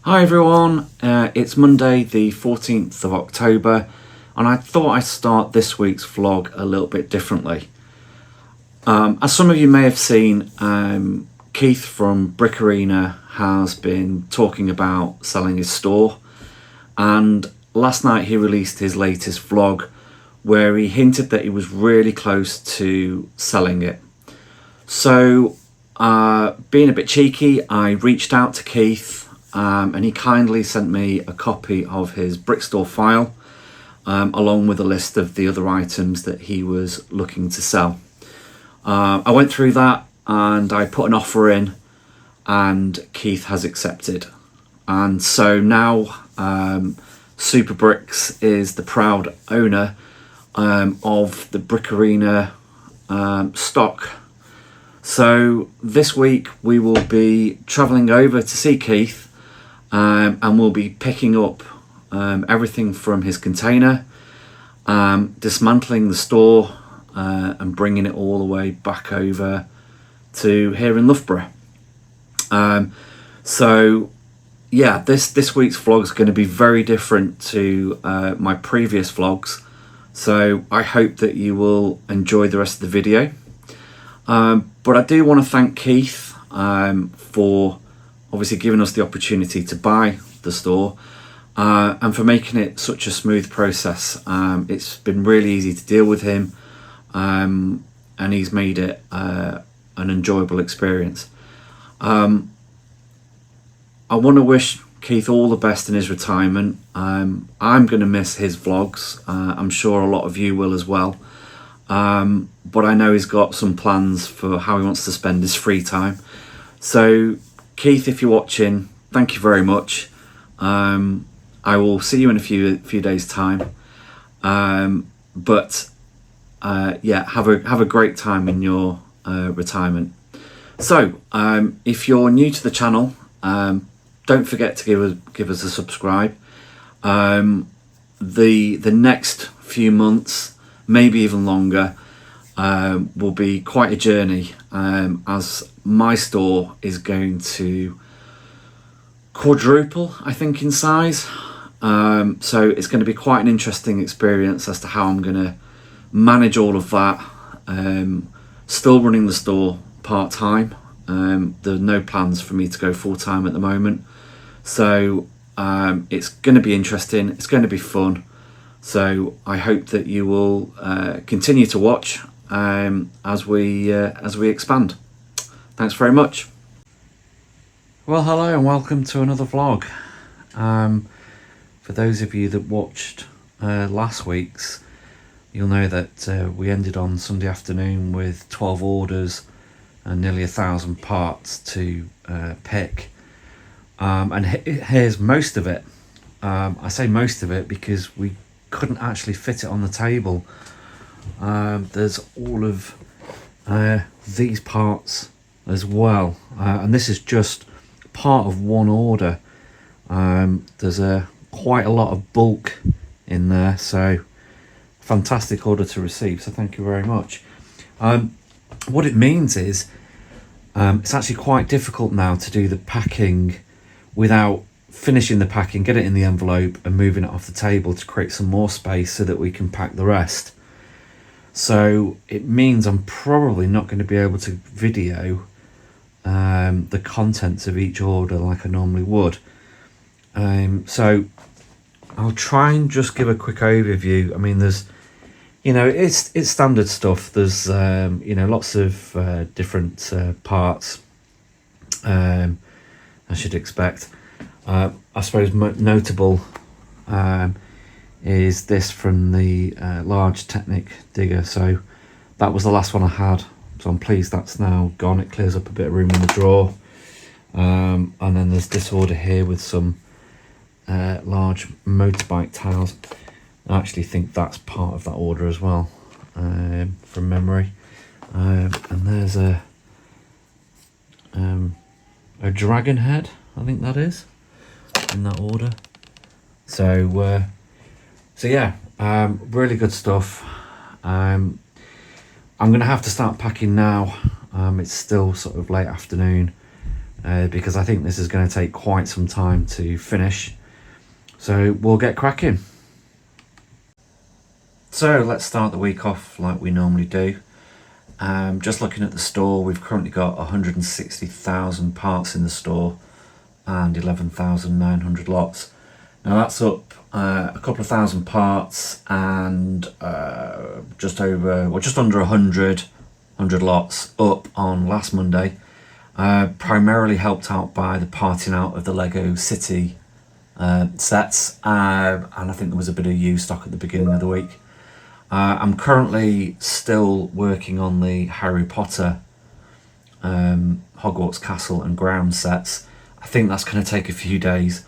Hi everyone, it's Monday the 14th of October and I thought I'd start this week's vlog a little bit differently. As some of you may have seen, Keith from Brick Arena has been talking about selling his store, and last night he released his latest vlog where he hinted that he was really close to selling it. So being a bit cheeky, I reached out to Keith and he kindly sent me a copy of his brick store file along with a list of the other items that he was looking to sell. I went through that and I put an offer in and Keith has accepted. And so now superBRICKS is the proud owner of the Brick Arena stock. So this week we will be travelling over to see Keith and we'll be picking up everything from his container, dismantling the store and bringing it all the way back over to here in Loughborough. So yeah, this week's vlog is going to be very different to my previous vlogs, so I hope that you will enjoy the rest of the video. But I do want to thank Keith for obviously giving us the opportunity to buy the store and for making it such a smooth process. It's been really easy to deal with him and he's made it an enjoyable experience. I want to wish Keith all the best in his retirement. I'm going to miss his vlogs. I'm sure a lot of you will as well. But I know he's got some plans for how he wants to spend his free time. So Keith, if you're watching, thank you very much. I will see you in a few days time. But yeah, have a great time in your retirement. So if you're new to the channel, don't forget to give us a subscribe. The next few months, maybe even longer, will be quite a journey as my store is going to quadruple, I think, in size. So it's going to be quite an interesting experience as to how I'm going to manage all of that. Still running the store part-time. There are no plans for me to go full-time at the moment. So it's going to be interesting. It's going to be fun. So I hope that you will continue to watch as we expand. Thanks very much. Well, hello and welcome to another vlog. For those of you that watched last week's, you'll know that we ended on Sunday afternoon with 12 orders and nearly 1,000 parts to pick. And here's most of it. I say most of it because we couldn't actually fit it on the table. There's all of these parts as well, and this is just part of one order. There's quite a lot of bulk in there, so fantastic order to receive, so thank you very much. What it means is it's actually quite difficult now to do the packing without finishing the packing, get it in the envelope and moving it off the table to create some more space so that we can pack the rest. So it means I'm probably not going to be able to video the contents of each order like I normally would. So I'll try and just give a quick overview. I mean, there's, you know, it's standard stuff. There's you know, lots of different parts I should expect. I suppose notable is this from the large Technic digger. So that was the last one I had, so I'm pleased that's now gone. It clears up a bit of room in the drawer. And then there's this order here with some large motorbike tiles. I actually think that's part of that order as well, from memory. And there's a dragon head, I think that is, in that order. So so yeah, really good stuff. I'm gonna have to start packing now. It's still sort of late afternoon, because I think this is going to take quite some time to finish. So we'll get cracking. So let's start the week off like we normally do. Just looking at the store, we've currently got 160,000 parts in the store and 11,900 lots. Now that's up a couple of thousand parts and just under 100 lots up on last Monday. Primarily helped out by the parting out of the Lego City sets, and I think there was a bit of used stock at the beginning of the week. I'm currently still working on the Harry Potter Hogwarts Castle and Grounds sets. I think that's going to take a few days,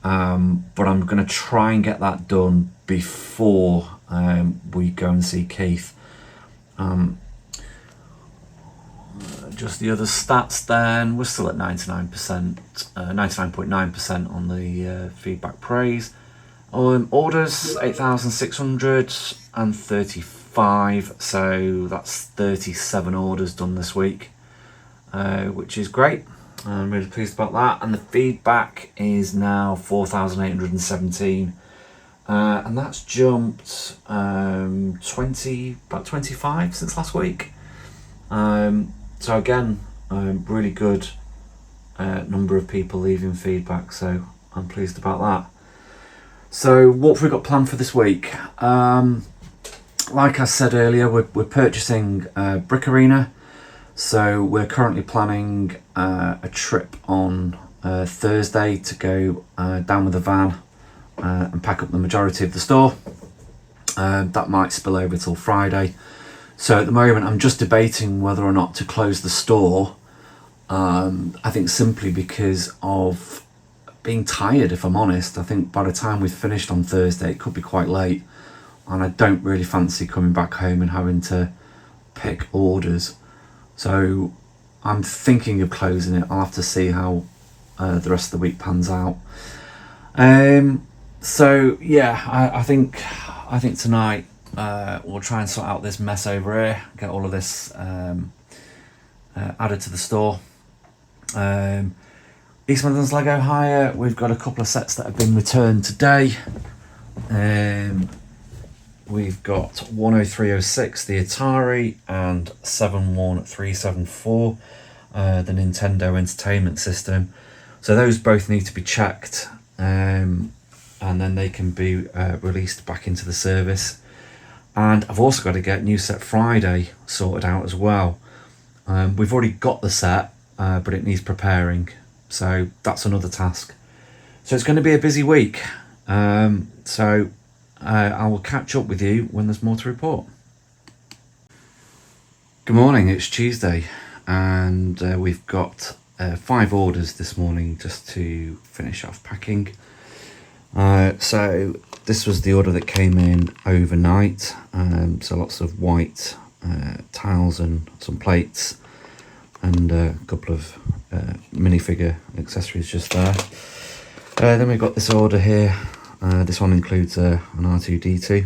but I'm going to try and get that done before we go and see Keith. Just the other stats then, we're still at 99%, 99.9% on the feedback praise. Orders 8,635, so that's 37 orders done this week, which is great. I'm really pleased about that. And the feedback is now 4,817, and that's jumped about 25 since last week. So again, really good number of people leaving feedback, so I'm pleased about that. So what have we got planned for this week? Like I said earlier, we're purchasing Brick Arena, so we're currently planning a trip on Thursday to go down with the van and pack up the majority of the store. That might spill over till Friday. So at the moment I'm just debating whether or not to close the store. I think simply because of being tired, if I'm honest. I think by the time we've finished on Thursday it could be quite late, and I don't really fancy coming back home and having to pick orders. So I'm thinking of closing it. I'll have to see how the rest of the week pans out. So yeah, I think tonight we'll try and sort out this mess over here, get all of this added to the store. East Midlands Lego Hire, we've got a couple of sets that have been returned today. We've got 10306, the Atari, and 71374, the Nintendo Entertainment System. So those both need to be checked, and then they can be released back into the service. And I've also got to get New Set Friday sorted out as well. We've already got the set, but it needs preparing. So that's another task. So it's going to be a busy week. So I will catch up with you when there's more to report. Good morning, it's Tuesday, and we've got 5 orders this morning just to finish off packing. So this was the order that came in overnight. So lots of white tiles and some plates, and a couple of minifigure accessories just there. Then we've got this order here. This one includes an R2-D2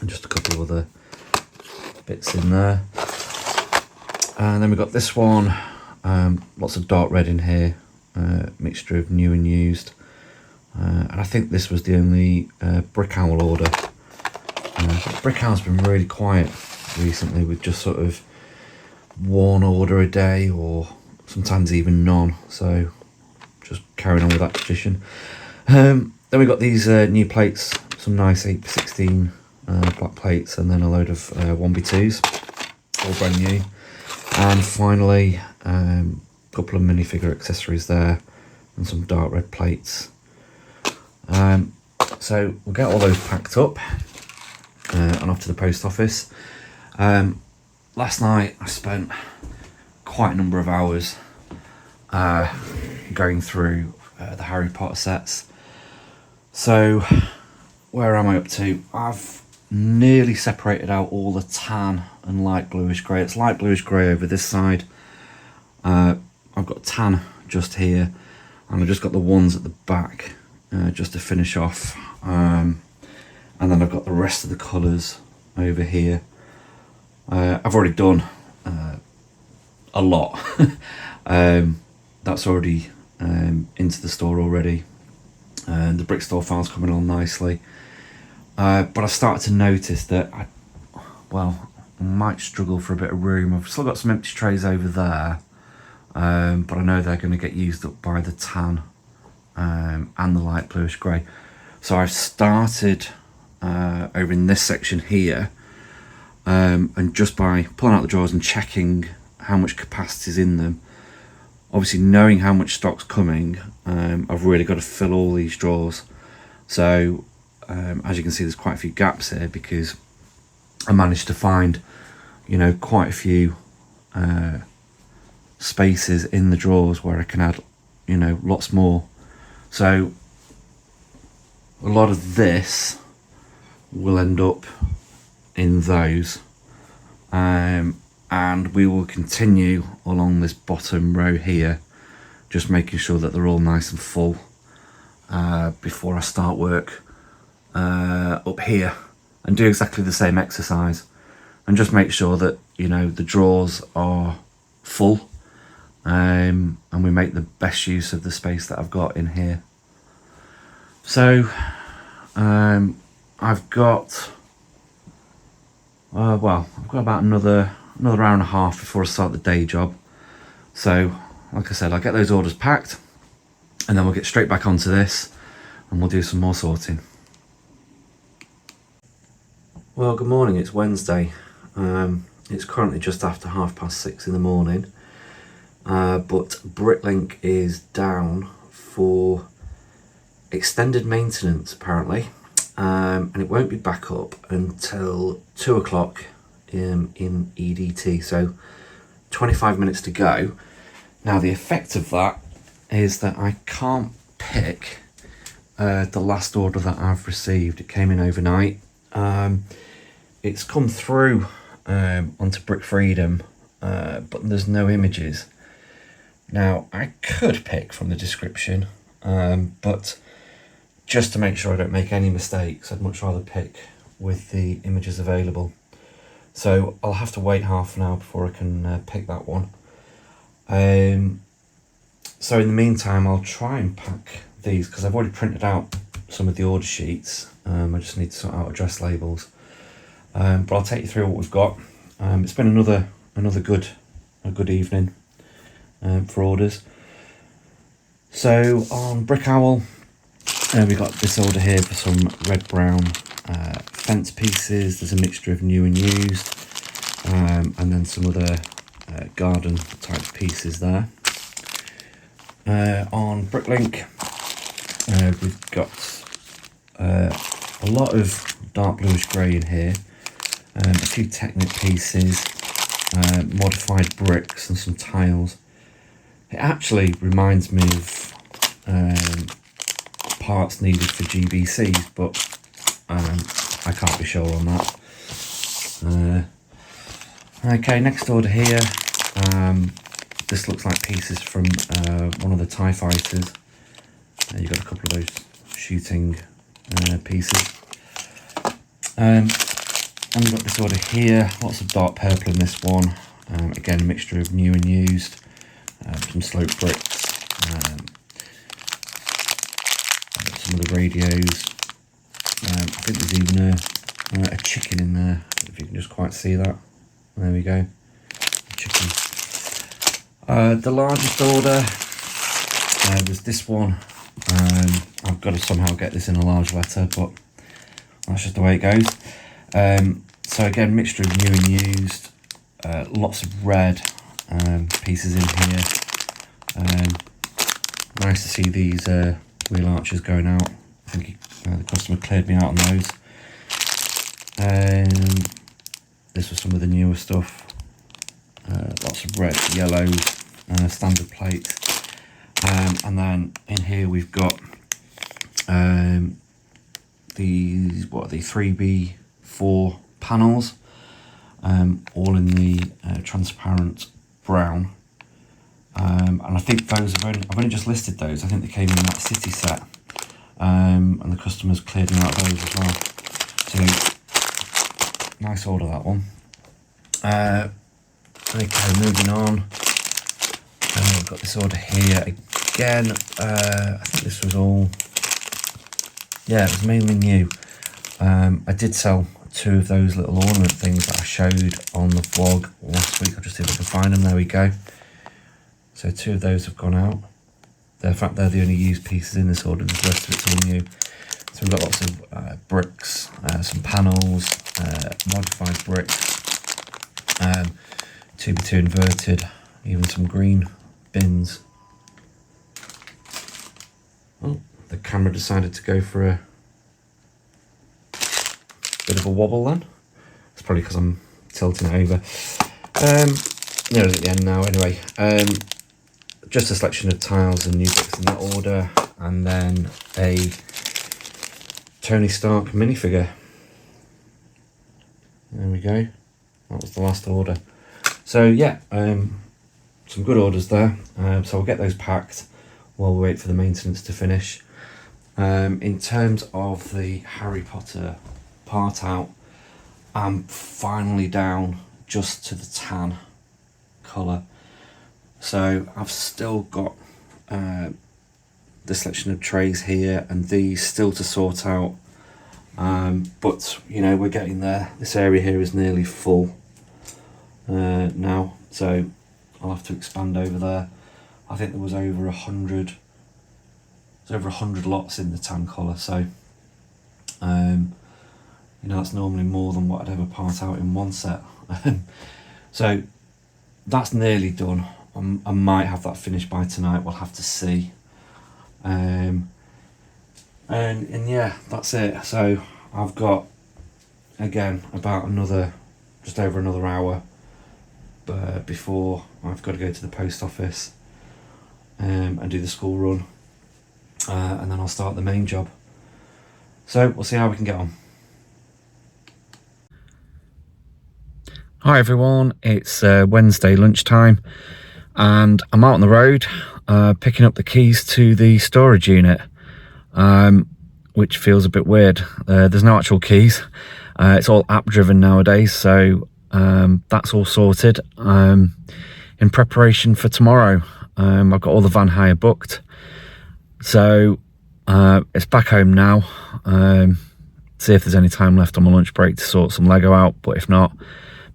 and just a couple of other bits in there. And then we've got this one, lots of dark red in here, mixture of new and used. And I think this was the only Brick Owl order. Brick Owl's been really quiet recently, with just sort of one order a day, or sometimes even none. So just carrying on with that tradition. Then we've got these new plates, some nice 8x16 black plates, and then a load of 1x2s, all brand new. And finally, a couple of minifigure accessories there, and some dark red plates. So we'll get all those packed up and off to the post office. Last night I spent quite a number of hours going through the Harry Potter sets. So where am I up to? I've nearly separated out all the tan and light bluish grey. It's light bluish grey over this side. I've got tan just here, and I've just got the ones at the back just to finish off. And then I've got the rest of the colours over here. I've already done a lot. The that's already into the store already, and the brick store file's coming on nicely. But I started to notice that I might struggle for a bit of room. I've still got some empty trays over there, but I know they're going to get used up by the tan and the light bluish grey. So I've started over in this section here, and just by pulling out the drawers and checking how much capacity is in them, obviously knowing how much stock's coming, I've really got to fill all these drawers. So as you can see, there's quite a few gaps here because I managed to find, you know, quite a few spaces in the drawers where I can add, you know, lots more. So a lot of this will end up in those, and we will continue along this bottom row here, just making sure that they're all nice and full before I start work up here, and do exactly the same exercise, and just make sure that, you know, the drawers are full, and we make the best use of the space that I've got in here. So I've got about another hour and a half before I start the day job. So like I said, I'll get those orders packed and then we'll get straight back onto this and we'll do some more sorting. Well, good morning, it's Wednesday. It's currently just after 6:30 in the morning, but Bricklink is down for extended maintenance apparently, and it won't be back up until 2 o'clock in EDT, so 25 minutes to go. Now the effect of that is that I can't pick the last order that I've received. It came in overnight. It's come through onto Brick Freedom, but there's no images. Now I could pick from the description, but just to make sure I don't make any mistakes, I'd much rather pick with the images available. So I'll have to wait half an hour before I can pick that one. So in the meantime, I'll try and pack these because I've already printed out some of the order sheets. I just need to sort out address labels. But I'll take you through what we've got. It's been another good evening for orders. So on Brick Owl, we got this order here for some red brown fence pieces. There's a mixture of new and used, and then some other garden type pieces there. On Bricklink, we've got a lot of dark bluish grey in here, a few Technic pieces, modified bricks and some tiles. It actually reminds me of parts needed for GBCs, but I can't be sure on that. Okay, next order here. This looks like pieces from one of the TIE fighters. You've got a couple of those shooting pieces. And we've got this order here, lots of dark purple in this one. Again, a mixture of new and used. Some slope bricks. Some of the radios. I think there's even a chicken in there, if you can just quite see that. There we go, chicken. The largest order was this one. I've got to somehow get this in a large letter, but that's just the way it goes. So again, mixture of new and used, lots of red pieces in here. Nice to see these wheel arches going out. I think the customer cleared me out on those. This was some of the newer stuff. Lots of red, yellows, standard plates. And then in here we've got these, what are they, 3B4 panels, all in the transparent brown. And I think those I've only just listed those. I think they came in that city set, and the customers cleared me out of those as well. So nice order, that one. Okay, moving on. I've got this order here again. I think this was all, yeah, it was mainly new. I did sell 2 of those little ornament things that I showed on the vlog last week. I'll just see if I can find them. There we go. So 2 of those have gone out. In fact, they're the only used pieces in this order. The rest of it's all new. So we've got lots of bricks, some panels, modified bricks, 2x2 inverted, even some green bins. Oh, the camera decided to go for a bit of a wobble then. It's probably because I'm tilting it over. Near at the end now anyway. Just a selection of tiles and new bricks in that order, and then a Tony Stark minifigure. There we go. That was the last order. So yeah, some good orders there. So I'll get those packed while we wait for the maintenance to finish. In terms of the Harry Potter part out, I'm finally down just to the tan colour. So I've still got the selection of trays here and these still to sort out, but you know, we're getting there. This area here is nearly full now, so I'll have to expand over there. I think there was over 100. There's over 100 lots in the tan colour, so you know, that's normally more than what I'd ever part out in one set. So that's nearly done. I might have that finished by tonight, we'll have to see. And yeah, that's it. So I've got, again, about just over another hour before I've got to go to the post office and do the school run, and then I'll start the main job. So we'll see how we can get on. Hi everyone, it's Wednesday lunchtime and I'm out on the road picking up the keys to the storage unit, which feels a bit weird. There's no actual keys, it's all app driven nowadays, so that's all sorted in preparation for tomorrow. I've got all the van hire booked, so it's back home now. See if there's any time left on my lunch break to sort some Lego out, but if not,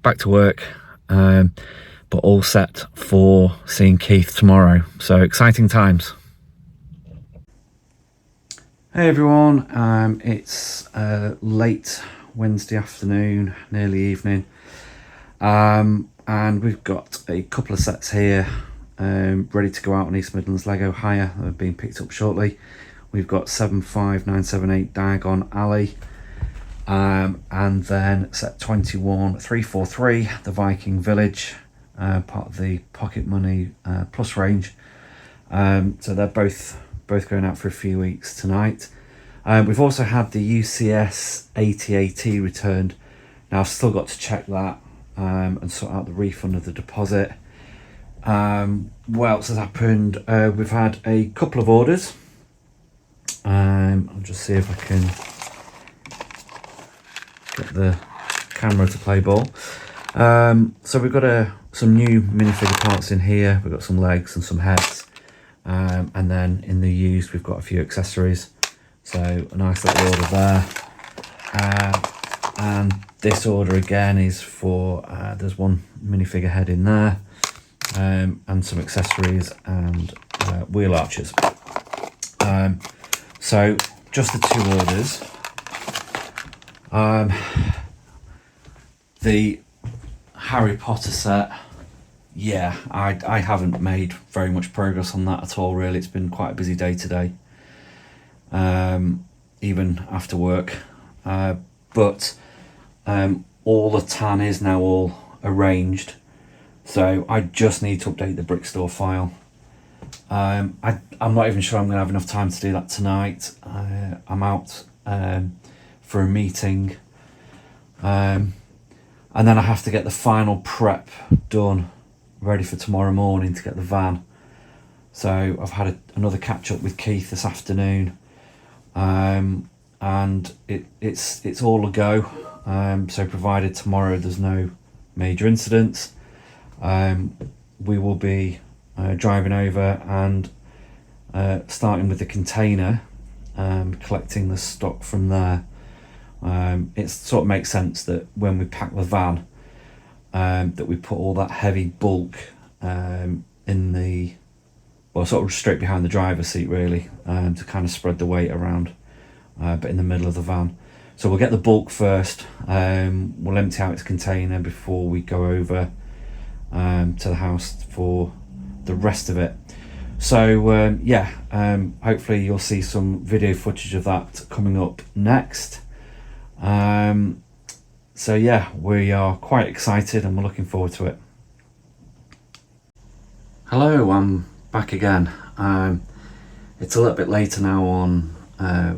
back to work, but all set for seeing Keith tomorrow. So exciting times. Hey everyone, it's late Wednesday afternoon, nearly evening, and we've got a couple of sets here ready to go out on East Midlands Lego hire that are being picked up shortly. We've got 75978 Diagon Alley, and then set 21343, the Viking Village, part of the Pocket Money Plus range. So they're both going out for a few weeks tonight. We've also had the UCS 8080 returned. Now I've still got to check that and sort out the refund of the deposit. What else has happened? We've had a couple of orders. I'll just see if I can get the camera to play ball. So we've got some new minifigure parts in here. We've got some legs and some heads, and then in the used we've got a few accessories, so a nice little order there. And this order again is for there's one minifigure head in there, and some accessories and wheel arches. So just the 2 orders. The Harry Potter set, yeah, I haven't made very much progress on that at all really. It's been quite a busy day today, even after work, but all the tan is now all arranged, so I just need to update the brick store file. I'm not even sure I'm going to have enough time to do that tonight. I'm out for a meeting, and then I have to get the final prep done, ready for tomorrow morning to get the van. So I've had another catch up with Keith this afternoon, and it's all a go. So provided tomorrow there's no major incidents, we will be driving over and starting with the container, collecting the stock from there. It sort of makes sense that when we pack the van, that we put all that heavy bulk in the, well, sort of straight behind the driver's seat really, to kind of spread the weight around, but in the middle of the van. So we'll get the bulk first, we'll empty out its container before we go over to the house for the rest of it. So yeah, hopefully you'll see some video footage of that coming up next. So yeah, we are quite excited and we're looking forward to it. Hello, I'm back again. It's a little bit later now on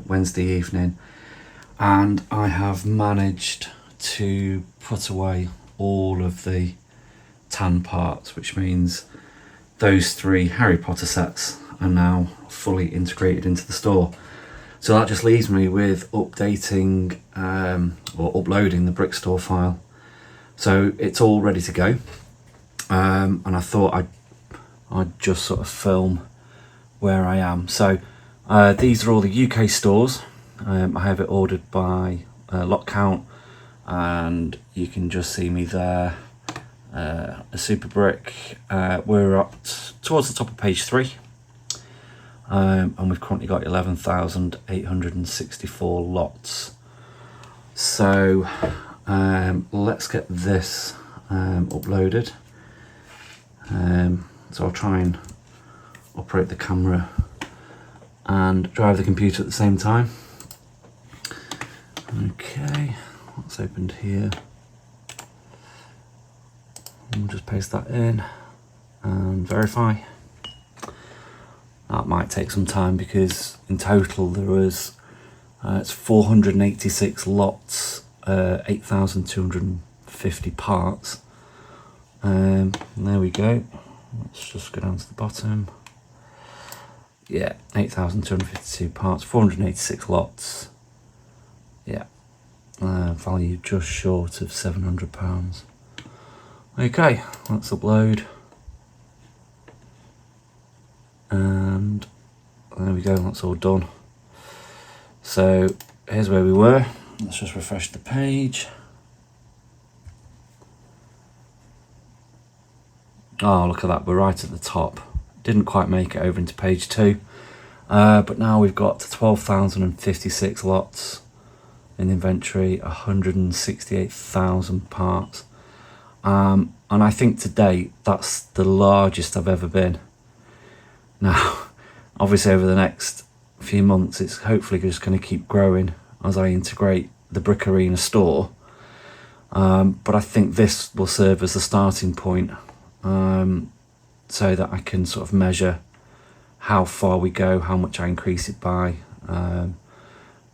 Wednesday evening, and I have managed to put away all of the tan parts, which means those 3 Harry Potter sets are now fully integrated into the store. So that just leaves me with updating or uploading the Brick Store file. So it's all ready to go, and I thought I'd just sort of film where I am. So these are all the UK stores. I have it ordered by lot count, and you can just see me there. A superBRICK. We're up towards the top of page 3, and we've currently got 11,864 lots. So let's get this uploaded. So I'll try and operate the camera and drive the computer at the same time. Okay, what's opened here? We'll just paste that in and verify. That might take some time because in total there was it's 486 lots, 8,250 parts. There we go. Let's just go down to the bottom. Yeah, 8,252 parts, 486 lots. Yeah, value just short of £700. Okay, let's upload. And there we go, that's all done. So here's where we were. Let's just refresh the page. Oh, look at that, we're right at the top. Didn't quite make it over into page 2. But now we've got 12,056 lots in inventory, 168,000 parts. And I think to date, that's the largest I've ever been. Now, obviously over the next few months, it's hopefully just going to keep growing as I integrate the Brick Arena store. But I think this will serve as the starting point, so that I can sort of measure how far we go, how much I increase it by.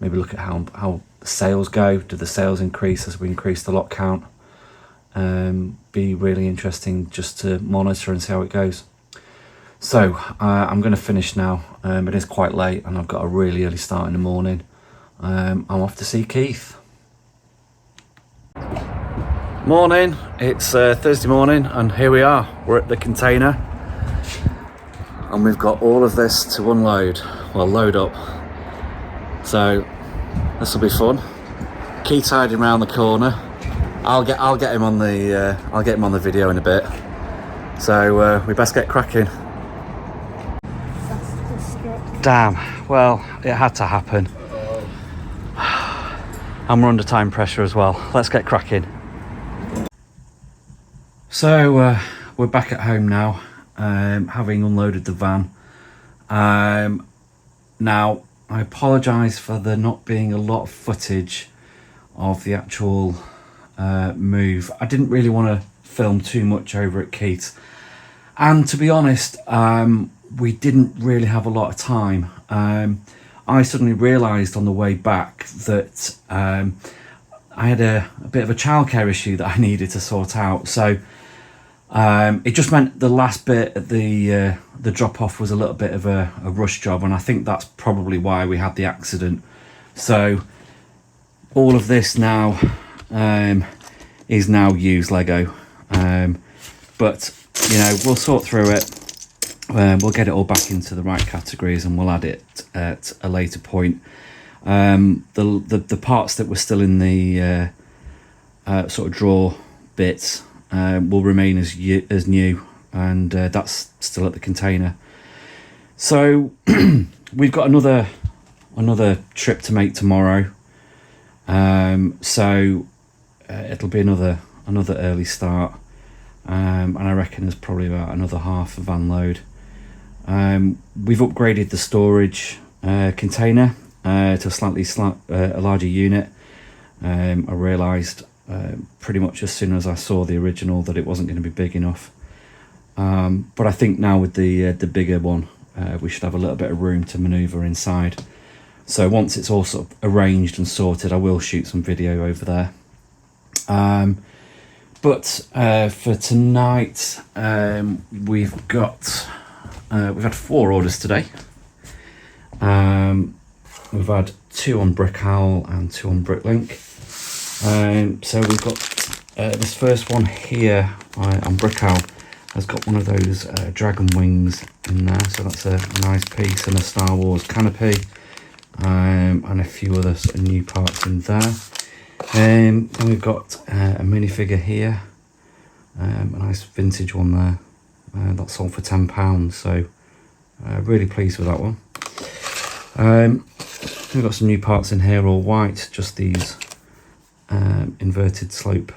Maybe look at how the sales go. Do the sales increase as we increase the lot count? Be really interesting just to monitor and see how it goes. So I'm going to finish now. It is quite late and I've got a really early start in the morning. I'm off to see Keith. Morning, it's Thursday morning and here we are. We're at the container and we've got all of this to unload, well, load up. So this will be fun. Keith's hiding around the corner. I'll get him on the video in a bit. So we best get cracking. Damn, well, it had to happen. And we're under time pressure as well. Let's get cracking. So we're back at home now, having unloaded the van. Now, I apologise for there not being a lot of footage of the actual move. I didn't really want to film too much over at Keith's, and to be honest, we didn't really have a lot of time. I suddenly realised on the way back that I had a bit of a childcare issue that I needed to sort out. So it just meant the last bit at the drop off was a little bit of a rush job, and I think that's probably why we had the accident. So all of this now is now used Lego, but you know, we'll sort through it. we'll get it all back into the right categories and we'll add it at a later point. The parts that were still in the sort of drawer bits will remain as new, and that's still at the container. So we've got another trip to make tomorrow, so it'll be another early start, and I reckon there's probably about another half a van load. We've upgraded the storage container to a slightly a larger unit. I realised pretty much as soon as I saw the original that it wasn't going to be big enough, but I think now with the bigger one we should have a little bit of room to manoeuvre inside. So once it's all sort of arranged and sorted, I will shoot some video over there. But for tonight, we've had 4 orders today. We've had 2 on Brickowl and 2 on Bricklink. So we've got this first one here on Brickowl has got one of those dragon wings in there, so that's a nice piece, and a Star Wars canopy, and a few other sort of new parts in there. Then we've got a minifigure here, a nice vintage one there, that sold for £10, so really pleased with that one. We've got some new parts in here, all white, just these inverted slope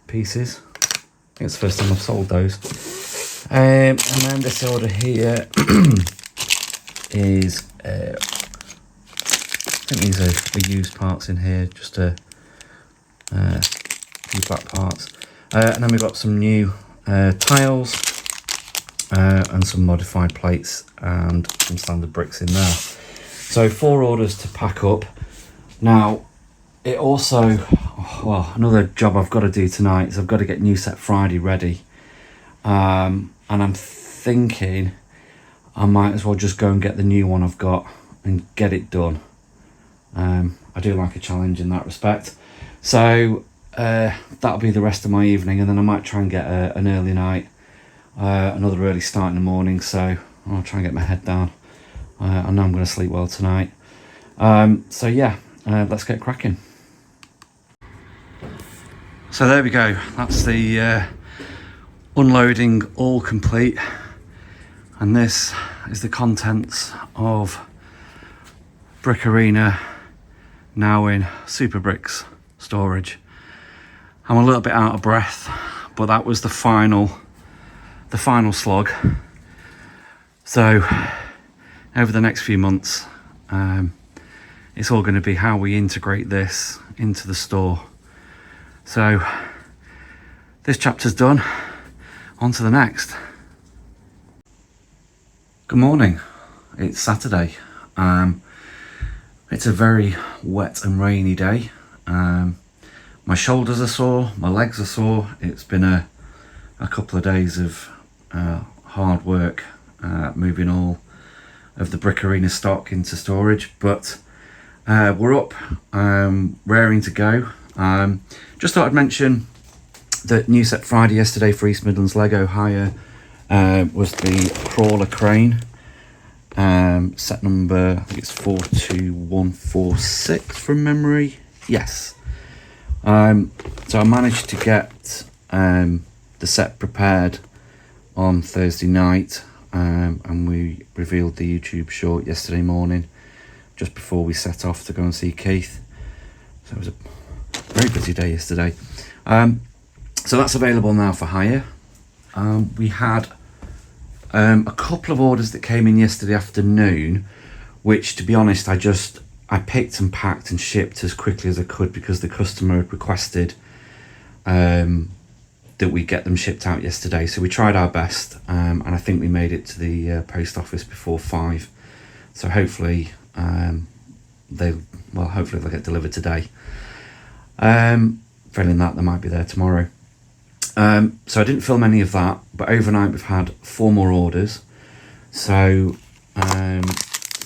pieces. I think it's the first time I've sold those. And then this order here is, I think these are used parts in here, just a few black parts. And then we've got some new tiles and some modified plates and some standard bricks in there. So 4 orders to pack up. Now, it also, well, another job I've got to do tonight is I've got to get New Set Friday ready. And I'm thinking I might as well just go and get the new one I've got and get it done. I do like a challenge in that respect. So that'll be the rest of my evening, and then I might try and get an early night, another early start in the morning, so I'll try and get my head down. I know I'm going to sleep well tonight. So yeah, let's get cracking. So there we go, that's the unloading all complete, and this is the contents of Brick Arena now in superBRICKS storage. I'm a little bit out of breath, but that was the final slog. So over the next few months, it's all going to be how we integrate this into the store. So this chapter's done, on to the next. Good morning, it's Saturday. It's a very wet and rainy day. My shoulders are sore, my legs are sore. It's been a couple of days of hard work moving all of the Brick Arena stock into storage, but we're up, raring to go. Just thought I'd mention that New Set Friday yesterday for East Midlands Lego Hire was the crawler crane, set number, I think it's 42146 from memory. Yes. So I managed to get the set prepared on Thursday night, and we revealed the YouTube short yesterday morning just before we set off to go and see Keith. So it was a very busy day yesterday. So that's available now for hire. We had a couple of orders that came in yesterday afternoon, which, to be honest, I picked and packed and shipped as quickly as I could because the customer had requested that we get them shipped out yesterday. So we tried our best, and I think we made it to the post office before 5. So hopefully they'll get delivered today. Failing that, they might be there tomorrow. So I didn't film any of that, but overnight we've had 4 more orders. So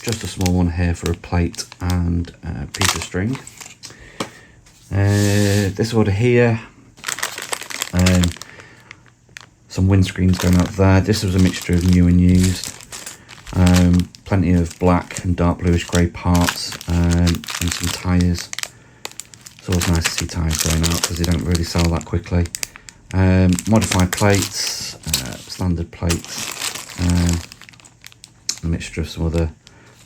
just a small one here for a plate and a piece of string. This order here, some windscreens going out there. This was a mixture of new and used. Plenty of black and dark bluish grey parts, and some tyres. It's always nice to see tyres going out because they don't really sell that quickly. Modified plates, standard plates, a mixture of some other,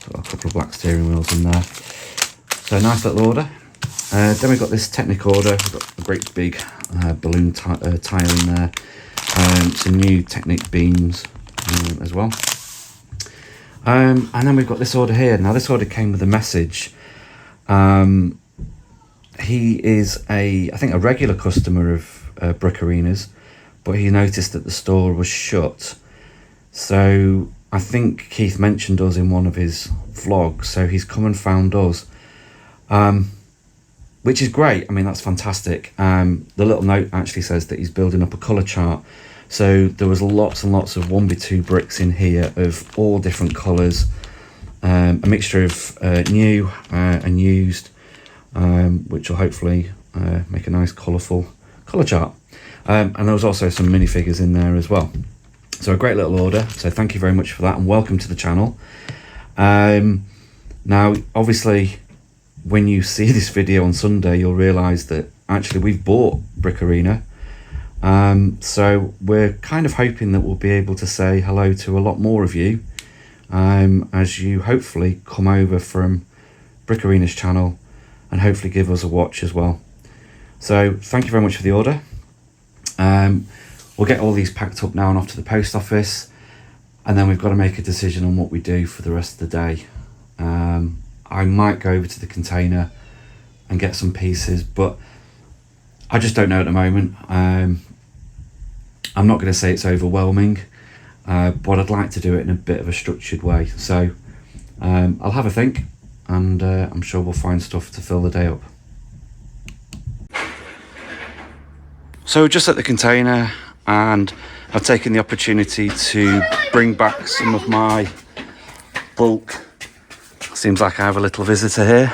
a couple of black steering wheels in there. So nice little order. Then we've got this Technic order. We've got a great big balloon tyre in there. Some new Technic beams as well. And then we've got this order here. Now this order came with a message. He is I think a regular customer of Brick Arenas, but he noticed that the store was shut. So I think Keith mentioned us in one of his vlogs, so he's come and found us, which is great. I mean, that's fantastic. The little note actually says that he's building up a colour chart. So there was lots and lots of 1x2 bricks in here of all different colours, a mixture of new and used, which will hopefully make a nice colourful colour chart. And there was also some minifigures in there as well. So a great little order. So thank you very much for that, and welcome to the channel. Now, obviously, when you see this video on Sunday, you'll realise that actually we've bought Brick Arena. So we're kind of hoping that we'll be able to say hello to a lot more of you as you hopefully come over from Brick Arena's channel and hopefully give us a watch as well. So thank you very much for the order. We'll get all these packed up now and off to the post office, and then we've got to make a decision on what we do for the rest of the day. I might go over to the container and get some pieces, but I just don't know at the moment. I'm not going to say it's overwhelming, but I'd like to do it in a bit of a structured way. So I'll have a think, and I'm sure we'll find stuff to fill the day up. So just at the container, and I've taken the opportunity to bring back some of my bulk. Seems like I have a little visitor here.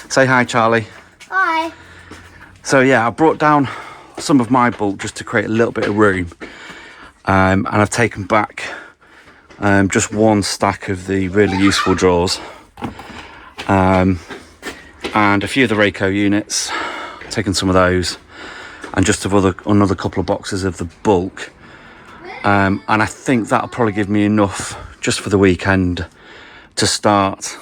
Say hi, Charlie. Hi. So yeah, I brought down some of my bulk just to create a little bit of room, and I've taken back just one stack of the really useful drawers, and a few of the Rayco units, taken some of those, and just another couple of boxes of the bulk, and I think that'll probably give me enough just for the weekend to start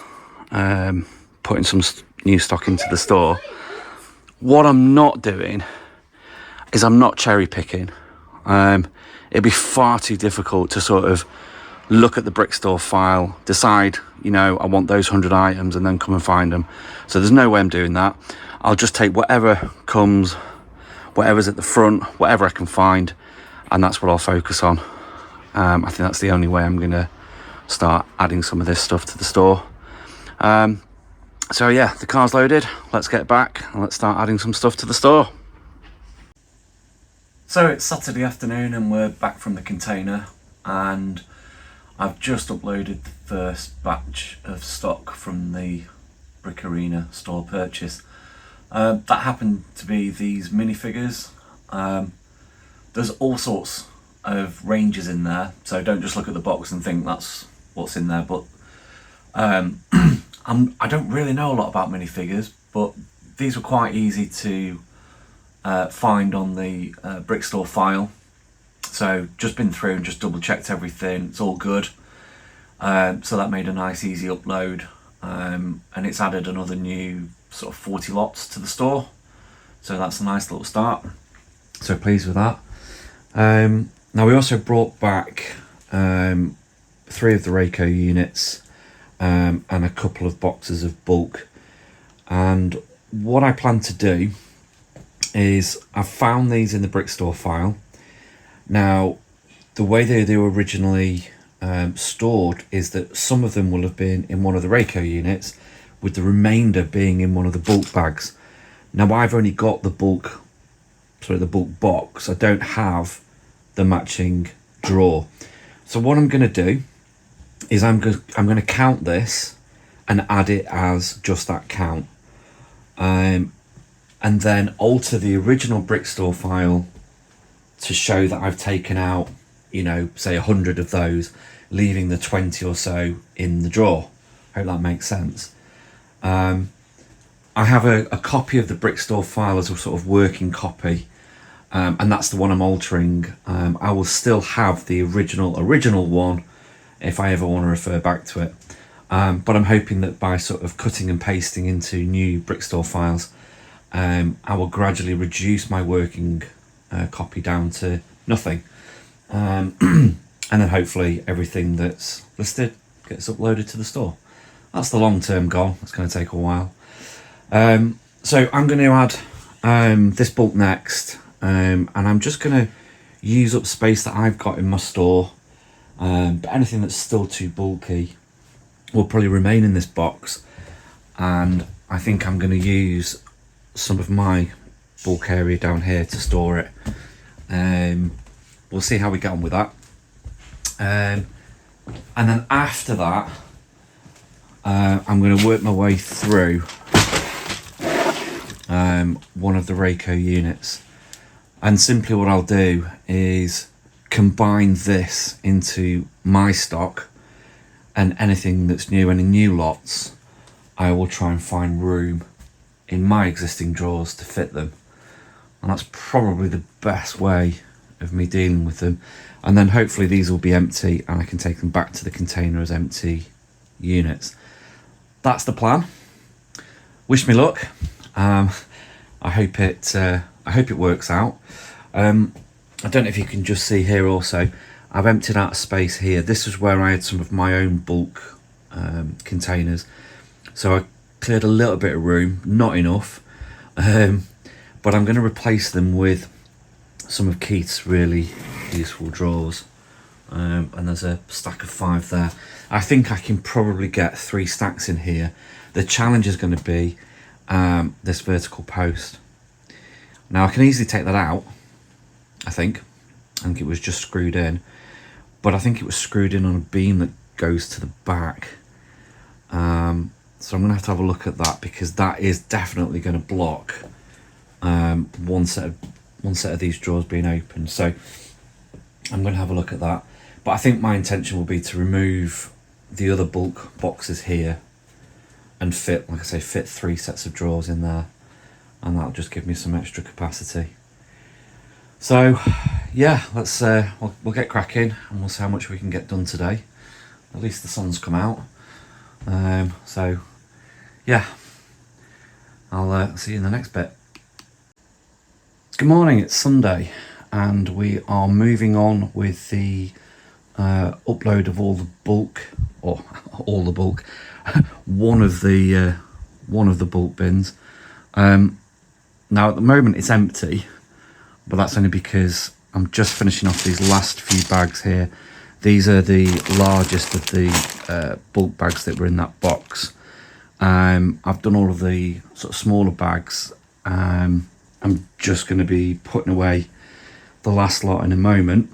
putting some new stock into the store. What I'm not doing is I'm not cherry picking. It'd be far too difficult to sort of look at the brick store file, decide, you know, I want those 100 items and then come and find them. So there's no way I'm doing that. I'll just take whatever comes, whatever's at the front, whatever I can find, and that's what I'll focus on. I think that's the only way I'm gonna start adding some of this stuff to the store. So yeah, the car's loaded. Let's get back and let's start adding some stuff to the store. So it's Saturday afternoon and we're back from the container, and I've just uploaded the first batch of stock from the Brick Arena store purchase. That happened to be these minifigures. There's all sorts of ranges in there, so don't just look at the box and think that's what's in there. But I don't really know a lot about minifigures, but these were quite easy to find on the brick store file. So just been through and just double checked everything. It's all good. So that made a nice easy upload, and it's added another new sort of 40 lots to the store. So that's a nice little start. So pleased with that. Now we also brought back 3 of the Rayco units, and a couple of boxes of bulk. And what I plan to do is I've found these in the brick store file. Now the way they were originally stored is that some of them will have been in one of the Rayco units, with the remainder being in one of the bulk bags. Now I've only got the bulk box. I don't have the matching drawer. So what I'm going to do is I'm going to count this and add it as just that count, and then alter the original brick store file to show that I've taken out, you know, say 100 of those, leaving the 20 or so in the drawer. Hope that makes sense. I have a copy of the Brick Store file as a sort of working copy, and that's the one I'm altering. I will still have the original one if I ever want to refer back to it. But I'm hoping that by sort of cutting and pasting into new Brick Store files, I will gradually reduce my working copy down to nothing. And then hopefully everything that's listed gets uploaded to the store. That's the long-term goal. It's going to take a while. So I'm going to add this bulk next, and I'm just going to use up space that I've got in my store. But anything that's still too bulky will probably remain in this box, and I think I'm going to use some of my bulk area down here to store it. We'll see how we get on with that. And then after that, I'm going to work my way through one of the Rayco units, and simply what I'll do is combine this into my stock, and anything that's new, any new lots, I will try and find room in my existing drawers to fit them, and that's probably the best way of me dealing with them. And then hopefully these will be empty and I can take them back to the container as empty units. That's the plan. Wish me luck. I hope it works out. I don't know if you can just see here also, I've emptied out a space here. This is where I had some of my own bulk containers. So I cleared a little bit of room, not enough, but I'm going to replace them with some of Keith's really useful drawers. And there's a stack of 5 there. I think I can probably get 3 stacks in here. The challenge is going to be this vertical post. Now I can easily take that out, I think it was just screwed in, but I think it was screwed in on a beam that goes to the back. So I'm going to have a look at that, because that is definitely going to block one set of these drawers being open. So I'm going to have a look at that. But I think my intention will be to remove the other bulk boxes here and fit, like I say, fit 3 sets of drawers in there, and that'll just give me some extra capacity. So yeah, let's we'll get cracking, and we'll see how much we can get done today. At least the sun's come out. So yeah, I'll see you in the next bit. Good morning, it's Sunday, and we are moving on with the upload of all the bulk, or all the bulk, one of the bulk bins. Now at the moment it's empty, but that's only because I'm just finishing off these last few bags here. These are the largest of the bulk bags that were in that box. I've done all of the sort of smaller bags. I'm just going to be putting away the last lot in a moment.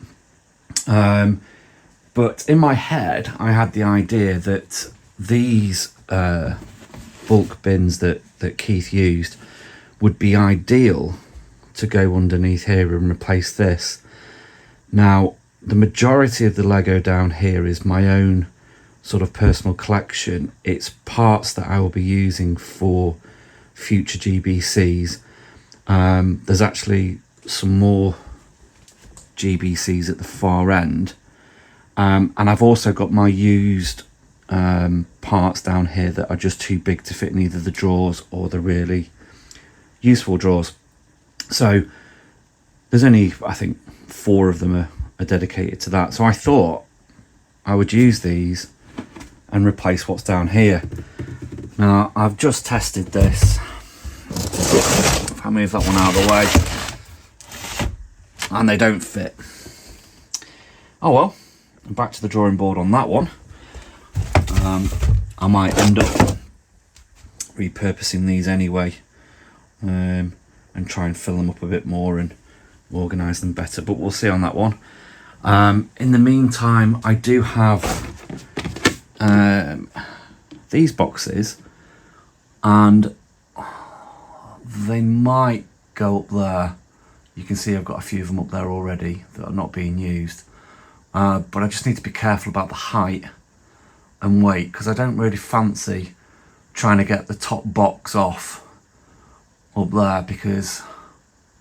But in my head, I had the idea that these bulk bins that Keith used would be ideal to go underneath here and replace this. Now, the majority of the Lego down here is my own sort of personal collection. It's parts that I will be using for future GBCs. There's actually some more GBCs at the far end, and I've also got my used parts down here that are just too big to fit in either the drawers or the really useful drawers. So there's only, I think, 4 of them are dedicated to that. So I thought I would use these and replace what's down here. Now I've just tested this. If I move that one out of the way, and they don't fit. Oh well, back to the drawing board on that one. I might end up repurposing these anyway, and try and fill them up a bit more and organise them better, but we'll see on that one. In the meantime, I do have these boxes, and they might go up there You can see I've got a few of them up there already that are not being used. But I just need to be careful about the height and weight, because I don't really fancy trying to get the top box off up there, because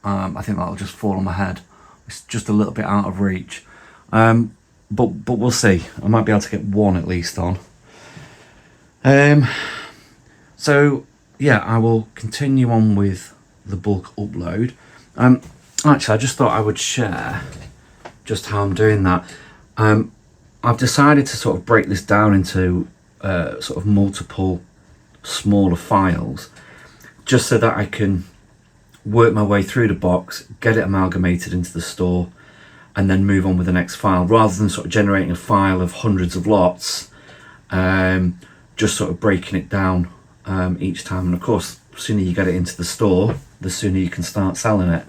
I think that'll just fall on my head. It's just a little bit out of reach. But we'll see. I might be able to get one at least on. So yeah, I will continue on with the bulk upload. Actually, I just thought I would share just how I'm doing that. I've decided to sort of break this down into sort of multiple smaller files, just so that I can work my way through the box, get it amalgamated into the store, and then move on with the next file, rather than sort of generating a file of hundreds of lots, just sort of breaking it down each time. And of course, the sooner you get it into the store, the sooner you can start selling it.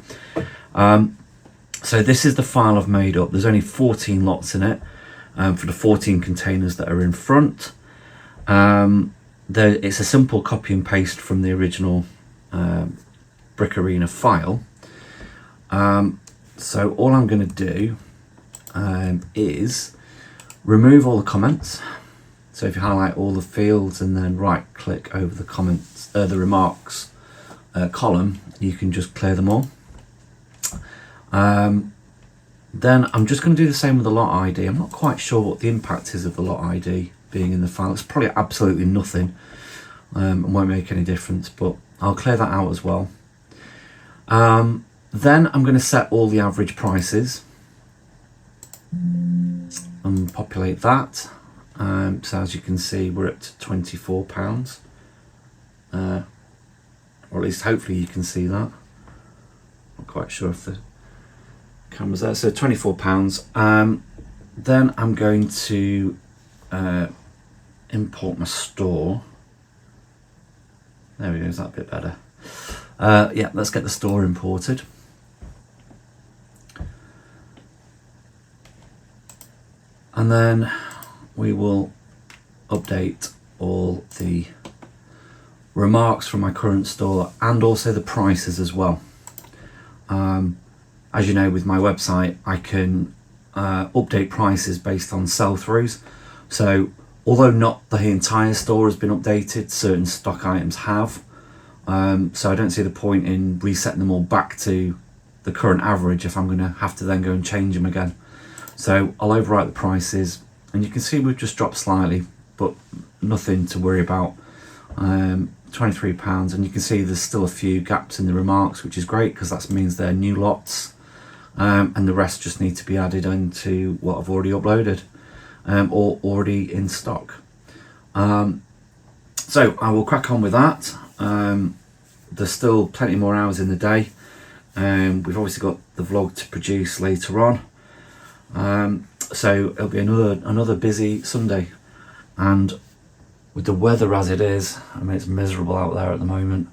So this is the file I've made up. There's only 14 lots in it for the 14 containers that are in front. It's a simple copy and paste from the original Brick Arena file. So all I'm going to do is remove all the comments. So if you highlight all the fields and then right click over the comments, the remarks column, you can just clear them all. Then I'm just going to do the same with the lot ID. I'm not quite sure what the impact is of the lot ID being in the file. It's probably absolutely nothing, and won't make any difference, but I'll clear that out as well. Then I'm going to set all the average prices and populate that. So as you can see, we're up to £24, or at least hopefully you can see that. Not quite sure if the camera's there. So £24. Then I'm going to import my store. There we go, is that a bit better? Yeah, let's get the store imported. And then we will update all the remarks from my current store and also the prices as well. As you know, with my website, I can update prices based on sell-throughs. So although not the entire store has been updated, certain stock items have. So I don't see the point in resetting them all back to the current average if I'm going to have to then go and change them again. So I'll overwrite the prices, and you can see we've just dropped slightly, but nothing to worry about. £23, and you can see there's still a few gaps in the remarks, which is great because that means they're new lots, and the rest just need to be added into what I've already uploaded or already in stock. So I will crack on with that. There's still plenty more hours in the day. We've obviously got the vlog to produce later on. So it'll be another busy Sunday, and with the weather as it is, I mean, it's miserable out there at the moment.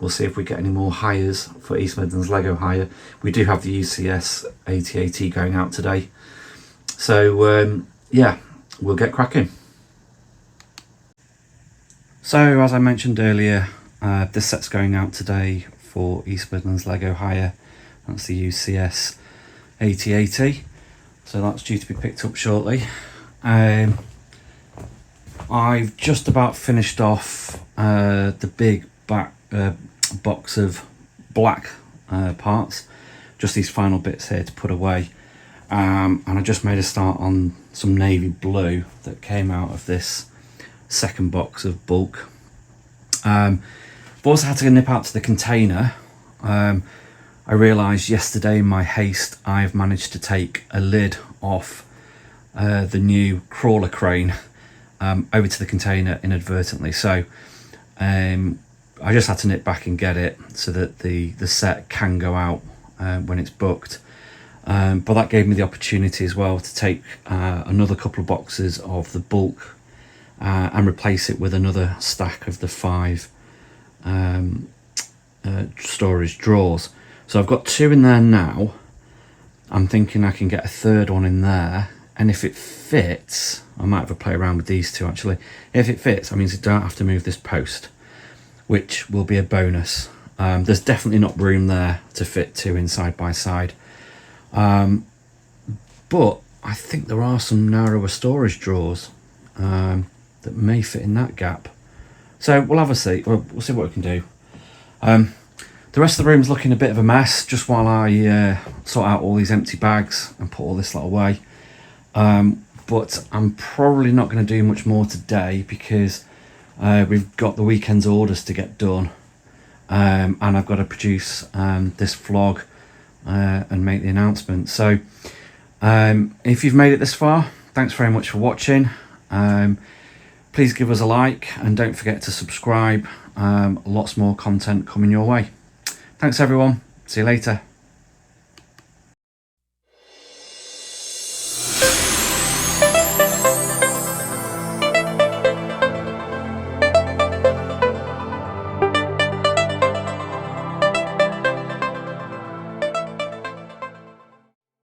We'll see if we get any more hires for East Midlands Lego hire. We do have the UCS 8080 going out today, so yeah, we'll get cracking. So as I mentioned earlier, this set's going out today for East Midlands Lego hire. That's the UCS 8080, so that's due to be picked up shortly. I've just about finished off the big back box of black parts, just these final bits here to put away, and I just made a start on some navy blue that came out of this second box of bulk. I've also had to nip out to the container. I realised yesterday in my haste I've managed to take a lid off the new crawler crane over to the container inadvertently, so I just had to nip back and get it so that the set can go out when it's booked. But that gave me the opportunity as well to take another couple of boxes of the bulk and replace it with another stack of the 5 storage drawers. So I've got 2 in there now. I'm thinking I can get a third one in there, and if it fits, I might have a play around with these 2 actually. If it fits, that means I don't have to move this post, which will be a bonus. There's definitely not room there to fit 2 in side by side. But I think there are some narrower storage drawers that may fit in that gap. So we'll have a see. We'll see what we can do. The rest of the room's looking a bit of a mess just while I sort out all these empty bags and put all this lot away. But I'm probably not going to do much more today because we've got the weekend's orders to get done. And I've got to produce this vlog and make the announcement. So if you've made it this far, thanks very much for watching. Please give us a like and don't forget to subscribe. Lots more content coming your way. Thanks everyone. See you later.